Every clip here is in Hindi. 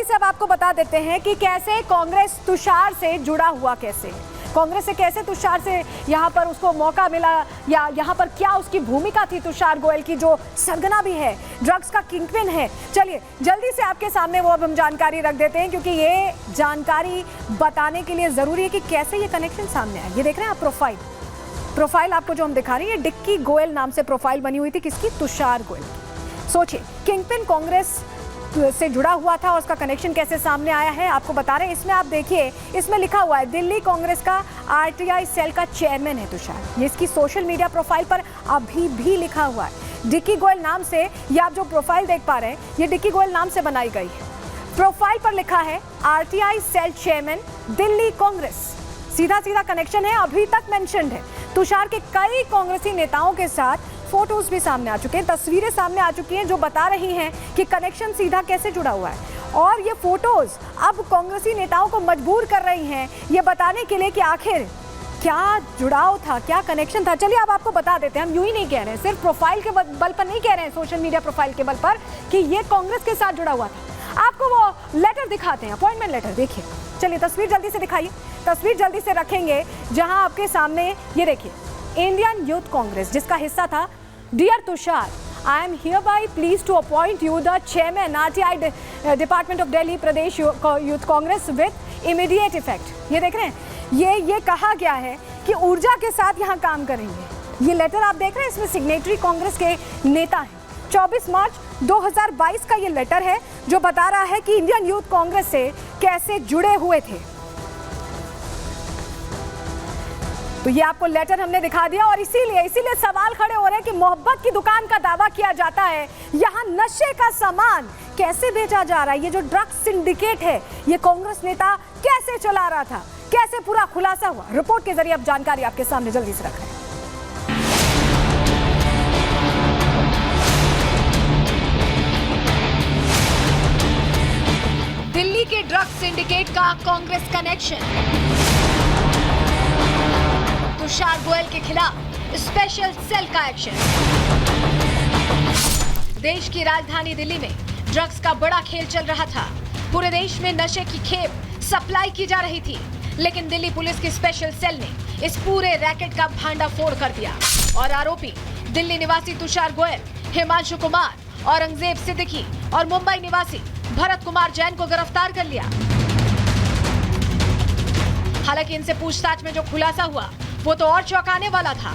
जल्दी से अब आपको बता देते हैं कि कैसे कांग्रेस तुषार से जुड़ा हुआ, कैसे कांग्रेस से कैसे तुषार से यहाँ पर उसको मौका मिला, या यहाँ पर क्या उसकी भूमिका थी तुषार गोयल की, जो सरगना भी है, ड्रग्स का किंगपिन है। चलिए जल्दी से आपके सामने वो अब हम जानकारी रख देते हैं, क्योंकि ये जानकारी बताने के लिए जरूरी है कि कैसे ये कनेक्शन सामने आया। ये देख रहे हैं आप प्रोफाइल आपको जो हम दिखा रहे हैं, ये डिक्की गोयल नाम से प्रोफाइल बनी हुई थी, किसकी? तुषार गोयल की। सोचिए, किंगपिन कांग्रेस से जुड़ा हुआ था और उसका कनेक्शन कैसे सामने आया है आपको बता रहे हैं। इसमें आप देखिए, इसमें लिखा हुआ है दिल्ली कांग्रेस का आरटीआई सेल का चेयरमैन है तुषार। ये इसकी सोशल मीडिया प्रोफाइल पर अभी भी लिखा हुआ है डिक्की गोयल नाम से। ये आप जो प्रोफाइल देख पा रहे हैं, ये डिक्की गोयल नाम से बनाई गई है। प्रोफाइल पर लिखा है RTI cell chairman Delhi Congress. सीधा सीधा कनेक्शन है, अभी तक मेंशन्ड है। तुषार के कई कांग्रेसी नेताओं के साथ फोटोज भी सामने आ चुके हैं, तस्वीरें सामने आ चुकी हैं, जो बता रही हैं कि कनेक्शन सीधा कैसे जुड़ा हुआ है। और ये फोटोज अब कांग्रेसी नेताओं को मजबूर कर रही हैं ये बताने के लिए कि आखिर क्या जुड़ाव था, क्या कनेक्शन था। चलिए अब आपको बता देते हैं, हम यूं ही नहीं कह रहे हैं, सिर्फ प्रोफाइल के बल पर नहीं कह रहे हैं, सोशल मीडिया प्रोफाइल के बल पर, कि ये कांग्रेस के साथ जुड़ा हुआ था। आपको वो लेटर दिखाते हैं, अपॉइंटमेंट लेटर, देखिए। चलिए तस्वीर जल्दी से दिखाइए, तस्वीर जल्दी से रखेंगे, जहां आपके सामने ये देखिए, इंडियन यूथ कांग्रेस जिसका हिस्सा था, dear Tushar, I am hereby pleased to appoint you the chairman RTI Department of Delhi Pradesh Youth Congress with immediate effect। ये देख रहे हैं, ये कहा गया है कि ऊर्जा के साथ यहाँ काम करेंगे। ये लेटर आप देख रहे हैं, इसमें सिग्नेटरी कांग्रेस के नेता हैं। 24 मार्च 2022 का ये लेटर है, जो बता रहा है कि इंडियन यूथ कांग्रेस से कैसे जुड़े हुए थे। तो ये आपको लेटर हमने दिखा दिया, और इसीलिए सवाल खड़े हो रहे हैं कि मोहब्बत की दुकान का दावा किया जाता है, यहाँ नशे का सामान कैसे बेचा जा रहा है। ये जो ड्रग्स सिंडिकेट है, ये कांग्रेस नेता कैसे चला रहा था, कैसे पूरा खुलासा हुआ। रिपोर्ट के जरिए अब जानकारी आपके सामने जल्दी से रख रहे हैं। दिल्ली के ड्रग्स सिंडिकेट का कांग्रेस कनेक्शन, तुषार गोयल के खिलाफ स्पेशल सेल का एक्शन। देश की राजधानी दिल्ली में ड्रग्स का बड़ा खेल चल रहा था। पूरे देश में नशे की खेप सप्लाई की जा रही थी, लेकिन दिल्ली पुलिस की स्पेशल सेल ने इस पूरे रैकेट का भांडाफोड़ कर दिया और आरोपी दिल्ली निवासी तुषार गोयल, हिमांशु कुमार, औरंगजेब सिद्दीकी और मुंबई निवासी भरत कुमार जैन को गिरफ्तार कर लिया। हालांकि इनसे पूछताछ में जो खुलासा हुआ वो तो और चौंकाने वाला था।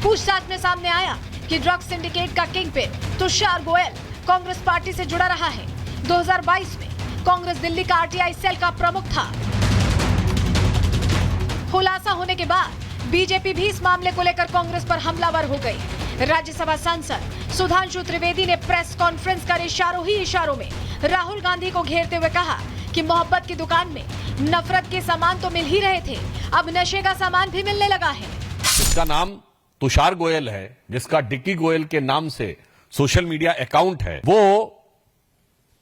पूछताछ में सामने आया कि ड्रग्स सिंडिकेट का किंगपिन तुषार गोयल कांग्रेस पार्टी से जुड़ा रहा है। 2022 में कांग्रेस दिल्ली का आरटीआई सेल का प्रमुख था। खुलासा होने के बाद बीजेपी भी इस मामले को लेकर कांग्रेस पर हमलावर हो गई। राज्यसभा सांसद सुधांशु त्रिवेदी ने प्रेस कॉन्फ्रेंस कर इशारों में राहुल गांधी को घेरते हुए कहा कि मोहब्बत की दुकान में नफरत के सामान तो मिल ही रहे थे, अब नशे का सामान भी मिलने लगा है। जिसका नाम तुषार गोयल है, जिसका डिक्की गोयल के नाम से सोशल मीडिया अकाउंट है, वो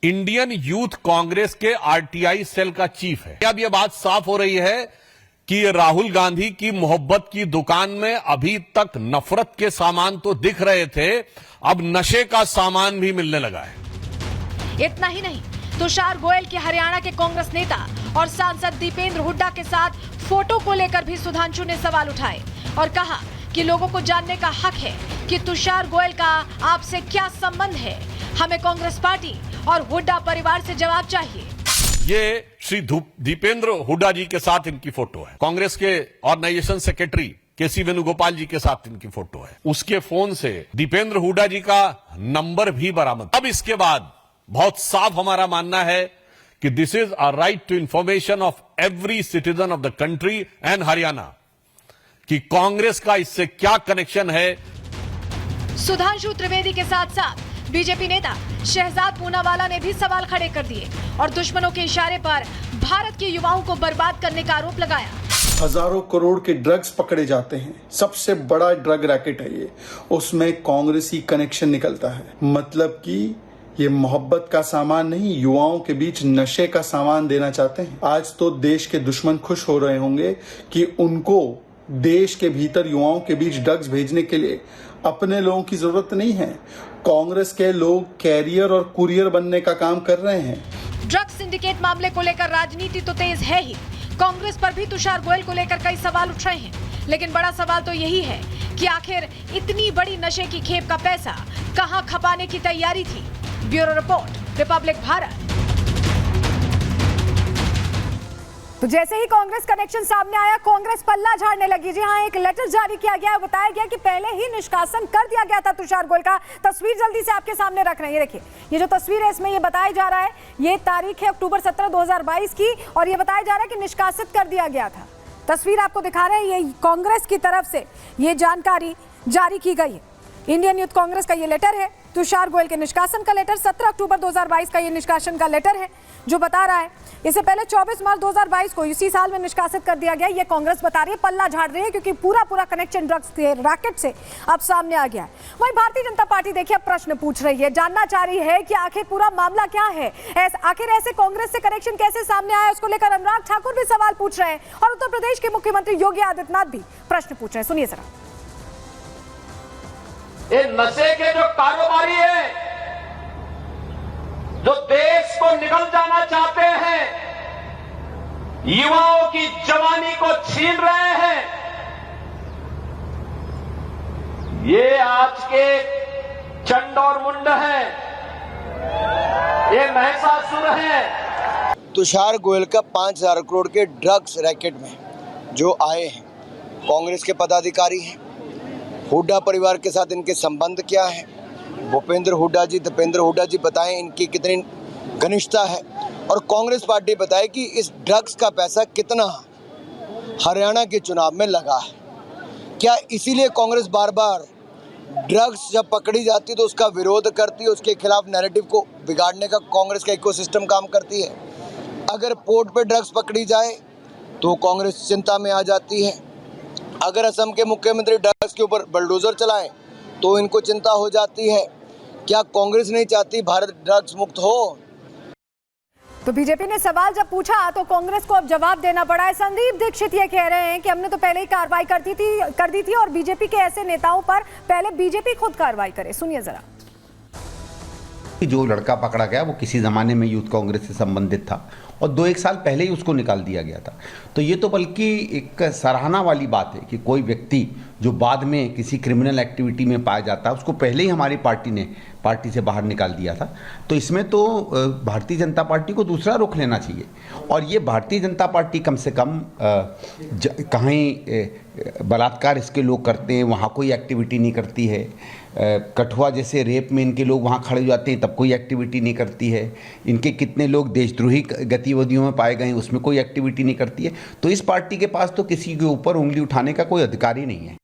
इंडियन यूथ कांग्रेस के आरटीआई सेल का चीफ है। अब यह बात साफ हो रही है कि राहुल गांधी की मोहब्बत की दुकान में अभी तक नफरत के सामान तो दिख रहे थे, अब नशे का सामान भी मिलने लगा है। इतना ही नहीं, तुषार गोयल के हरियाणा के कांग्रेस नेता और सांसद दीपेंद्र हुड्डा के साथ फोटो को लेकर भी सुधांशु ने सवाल उठाए और कहा कि लोगों को जानने का हक है कि तुषार गोयल का आपसे क्या संबंध है। हमें कांग्रेस पार्टी और हुड्डा परिवार से जवाब चाहिए। ये श्री दीपेंद्र हुड्डा जी के साथ इनकी फोटो है। कांग्रेस के ऑर्गेनाइजेशन सेक्रेटरी केसी वेणुगोपाल जी के साथ इनकी फोटो है। उसके फोन से दीपेंद्र हुड्डा जी का नंबर भी बरामद। अब इसके बाद बहुत साफ हमारा मानना है कि this is a right to information of every citizen of the country and Haryana कि कांग्रेस का इससे क्या कनेक्शन है। सुधांशु त्रिवेदी के साथ साथ बीजेपी नेता शहजाद पूनावाला ने भी सवाल खड़े कर दिए और दुश्मनों के इशारे पर भारत के युवाओं को बर्बाद करने का आरोप लगाया। हजारों करोड़ के ड्रग्स पकड़े जाते हैं, सबसे बड़ा ड्रग रैकेट है ये, उसमें कांग्रेसी कनेक्शन निकलता है। मतलब कि ये मोहब्बत का सामान नहीं, युवाओं के बीच नशे का सामान देना चाहते हैं। आज तो देश के दुश्मन खुश हो रहे होंगे कि उनको देश के भीतर युवाओं के बीच ड्रग्स भेजने के लिए अपने लोगों की जरूरत नहीं है। कांग्रेस के लोग कैरियर और कुरियर बनने का काम कर रहे हैं। ड्रग्स सिंडिकेट मामले को लेकर राजनीति तो तेज है ही, कांग्रेस पर भी तुषार गोयल को लेकर कई सवाल उठ रहे हैं। लेकिन बड़ा सवाल तो यही है कि आखिर इतनी बड़ी नशे की खेप का पैसा कहां खपाने की तैयारी थी। Bureau report, Republic Bharat. तो जैसे ही कांग्रेस कनेक्शन सामने आया, कांग्रेस पल्ला झाड़ने लगी। जी हाँ, एक लेटर जारी किया गया, बताया गया कि पहले ही निष्कासन कर दिया गया था तुषार गोयल का। तस्वीर जल्दी से आपके सामने रख रहे हैं, ये देखिए, ये जो तस्वीर है इसमें ये बताया जा रहा है, ये तारीख है अक्टूबर 17, 2022 की, और ये बताया जा रहा है कि निष्कासित कर दिया गया था। तस्वीर आपको दिखा रहे हैं, ये कांग्रेस की तरफ से ये जानकारी जारी की गई है। इंडियन यूथ कांग्रेस का ये लेटर है, तुषार गोयल के निष्कासन का लेटर, 17 अक्टूबर 2022 का ये निष्कासन का लेटर है जो बता रहा है। इससे पहले 24 मार्च 2022 को इसी साल में निष्कासित कर दिया गया। ये कांग्रेस बता रही है, पल्ला झाड़ रही है, क्योंकि पूरा कनेक्शन ड्रग्स के रैकेट से अब सामने आ गया है। वहीं भारतीय जनता पार्टी देखिए प्रश्न पूछ रही है, जानना चाह रही है कि आखिर पूरा मामला क्या है, आखिर ऐसे कांग्रेस से कनेक्शन कैसे सामने आया। उसको लेकर अनुराग ठाकुर भी सवाल पूछ रहे हैं और उत्तर प्रदेश के मुख्यमंत्री योगी आदित्यनाथ भी प्रश्न पूछ रहे हैं। सुनिए जरा। ये नशे के जो कारोबारी है, जो देश को निगल जाना चाहते हैं, युवाओं की जवानी को छीन रहे हैं, ये आज के चंड और मुंड हैं, ये महिषासुर हैं। तुषार गोयल का 5,000 करोड़ के ड्रग्स रैकेट में जो आए हैं, कांग्रेस के पदाधिकारी हैं। हुड्डा परिवार के साथ इनके संबंध क्या है, भूपेंद्र हुड्डा जी, दीपेंद्र हुड्डा जी बताएं इनकी कितनी घनिष्ठता है, और कांग्रेस पार्टी बताए कि इस ड्रग्स का पैसा कितना हरियाणा के चुनाव में लगा है। क्या इसीलिए कांग्रेस बार बार ड्रग्स जब पकड़ी जाती है तो उसका विरोध करती है, उसके खिलाफ नैरेटिव को बिगाड़ने का कांग्रेस का इकोसिस्टम काम करती है। अगर पोर्ट पे ड्रग्स पकड़ी जाए तो कांग्रेस चिंता में आ जाती है। अगर असम के मुख्यमंत्री ड्रग्स के ऊपर बलडोजर चलाएं तो इनको चिंता हो जाती है। क्या कांग्रेस नहीं चाहती भारत ड्रग्स मुक्त हो? तो बीजेपी ने सवाल जब पूछा तो कांग्रेस को अब जवाब देना पड़ा है। संदीप दीक्षित ये कह रहे हैं कि हमने तो पहले ही कार्रवाई कर दी थी और बीजेपी के ऐसे नेताओं पर पहले बीजेपी खुद कार्रवाई करे। सुनिए जरा। जो लड़का पकड़ा गया वो किसी ज़माने में यूथ कांग्रेस से संबंधित था और 2-1 साल पहले ही उसको निकाल दिया गया था। तो ये तो बल्कि एक सराहना वाली बात है कि कोई व्यक्ति जो बाद में किसी क्रिमिनल एक्टिविटी में पाया जाता है उसको पहले ही हमारी पार्टी ने पार्टी से बाहर निकाल दिया था। तो इसमें तो भारतीय जनता पार्टी को दूसरा रुख लेना चाहिए। और ये भारतीय जनता पार्टी कम से कम कहीं बलात्कार इसके लोग करते हैं वहाँ कोई एक्टिविटी नहीं करती है, कठुआ जैसे रेप में इनके लोग वहाँ खड़े हो जाते हैं तब कोई एक्टिविटी नहीं करती है, इनके कितने लोग देशद्रोही गतिविधियों में पाए गए हैं उसमें कोई एक्टिविटी नहीं करती है। तो इस पार्टी के पास तो किसी के ऊपर उंगली उठाने का कोई अधिकार ही नहीं है।